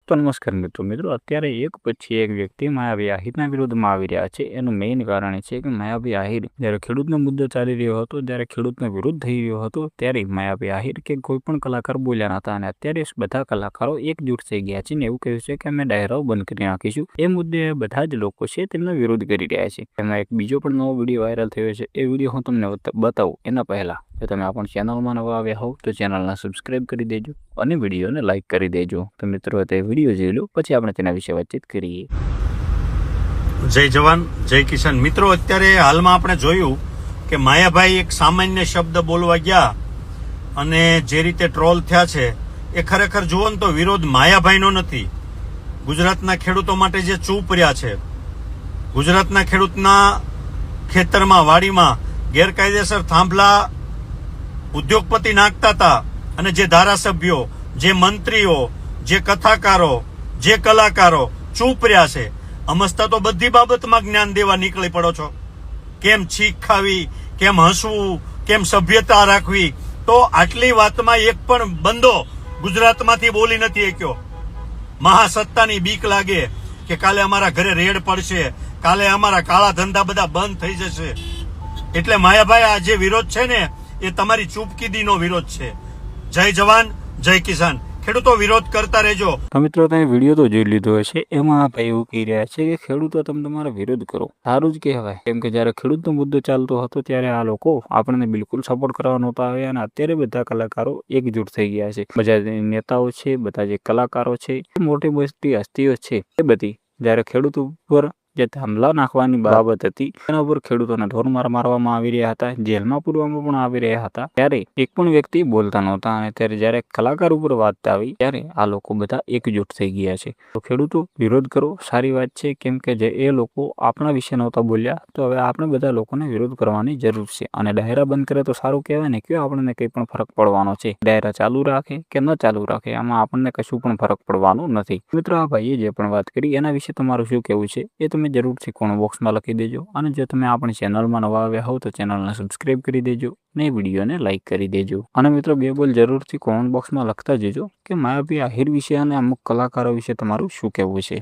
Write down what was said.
તો નમસ્કાર મિત્રો અત્યારે એક પછી એક વ્યક્તિ માયાવી આહિરના વિરોધમાં આવી રહ્યા છે। એનું મેઇન કારણ એ છે કે માયાવી આહિર જ્યારે ખેડૂતનો મુદ્દો ચાલી રહ્યો હતો, જ્યારે ખેડૂતનો વિરોધ થઈ રહ્યો હતો, ત્યારે માયાવી આહિર કે કોઈ પણ કલાકાર બોલ્યા નહોતા અને અત્યારે બધા કલાકારો એકજૂટ થઈ ગયા છે ને એવું કહ્યું છે કે અમે ડાયરાઓ બંધ કરી નાખીશું। એ મુદ્દે બધા જ લોકો છે તેમનો વિરોધ કરી રહ્યા છે। એમાં એક બીજો પણ નવો વિડીયો વાયરલ થયો છે। એ વિડીયો હું તમને બતાવું એના પહેલા જો તમે આપણી ચેનલમાં નવા આવ્યા હોવ તો ચેનલને સબસ્ક્રાઇબ કરી દેજો અને વિડીયોને લાઇક કરી દેજો। તો મિત્રો તે વિડીયો જોઈ લો, પછી આપણે તેના વિશે વાતચીત કરીએ। જય જવાન જય કિસાન। મિત્રો અત્યારે હાલમાં આપણે જોયું કે માયાભાઈ એક સામાન્ય શબ્દ બોલવા ગયા અને જે રીતે ટ્રોલ થયા છે એ ખરેખર જુઓ ને તો વિરોધ માયાભાઈનો નથી, ગુજરાતના ખેડૂતો માટે જે ચૂપ રહ્યા છે, ગુજરાતના ખેડૂતના ખેતરમાં વાડીમાં ગેરકાયદેસર થાંભલા ઉદ્યોગપતિ નાખતા હતા અને જે ધારાસભ્યો, જે મંત્રીઓ, જે કથાકારો, જે કલાકારો ચૂપ રહ્યા છે। અમસ્તા તો બધી બાબતમાં જ્ઞાન દેવા નીકળી પડો છો, કેમ છીક ખાવી, કેમ હસવું, કેમ સભ્યતા રાખવી, તો આટલી વાતમાં એક પણ બંદો ગુજરાતમાંથી બોલી નથી શક્યો। મહાસત્તાની બીક લાગે કે કાલે અમારા ઘરે રેડ પડશે, કાલે અમારા કાળા ધંધા બધા બંધ થઈ જશે, એટલે માયાભાઈ આ જે વિરોધ છે ને એ તમારી ચૂપકીદીનો વિરોધ છે। જય જવાન જય કિસાન। ખેડૂતો વિરોધ કરતા રહેજો। તો મિત્રો તમે વિડીયો તો જોઈ લીધો હશે। એમાં ભાઈ એવું કહી રહ્યા છે કે ખેડૂતો તમે તમારો વિરોધ કરો, સારું જ કહેવાય, કેમ કે જ્યારે ખેડૂતનો મુદ્દો ચાલતો હતો ત્યારે આ લોકો આપણને બિલકુલ સપોર્ટ કરવા નહોતા આવ્યા અને અત્યારે બધા કલાકારો એકજૂટ થઈ ગયા છે। બધા નેતાઓ છે, બધા જે કલાકારો છે, મોટી મોટી હસ્તીઓ છે, એ બધી જ્યારે ખેડૂત ઉપર જે થાંભલા નાખવાની બાબત હતી એના ઉપર ખેડૂતોને ઢોરમાર મારવામાં આવી રહ્યા હતા, જેલમાં પૂરવામાં પણ આવી રહ્યા હતા, ત્યારે એક પણ વ્યક્તિ બોલતા નહોતા અને ત્યારે જ્યારે કલાકાર ઉપર વાત આવી ત્યારે આ લોકો બધા એકજૂટ થઈ ગયા છે। તો ખેડૂતો વિરોધ કરો, સારી વાત છે, કેમ કે જે એ લોકો આપણા વિશે નહોતા બોલ્યા તો હવે આપણે બધા લોકોને વિરોધ કરવાની જરૂર છે અને ડાયરા બંધ કરે તો સારું કહેવાય ને, કયો આપણને કંઈ પણ ફરક પડવાનો છે। ડાયરા ચાલુ રાખે કે ન ચાલુ રાખે આમાં આપણને કશું પણ ફરક પડવાનો નથી। મિત્રો આ ભાઈએ જે પણ વાત કરી એના વિશે તમારું શું કહેવું છે એ તમે જરૂરથી કોમેન્ટ બોક્સમાં લખી દેજો અને જો તમે આપણી ચેનલમાં નવા આવ્યા હોવ તો ચેનલને સબસ્ક્રાઇબ કરી દેજો અને વિડીયોને લાઇક કરી દેજો। અને મિત્રો બે બોલ જરૂરથી કોમેન્ટ બોક્સમાં લખતા જજો કે માયાવી આહિર વિશે અને અમુક કલાકારો વિશે તમારું શું કહેવું છે।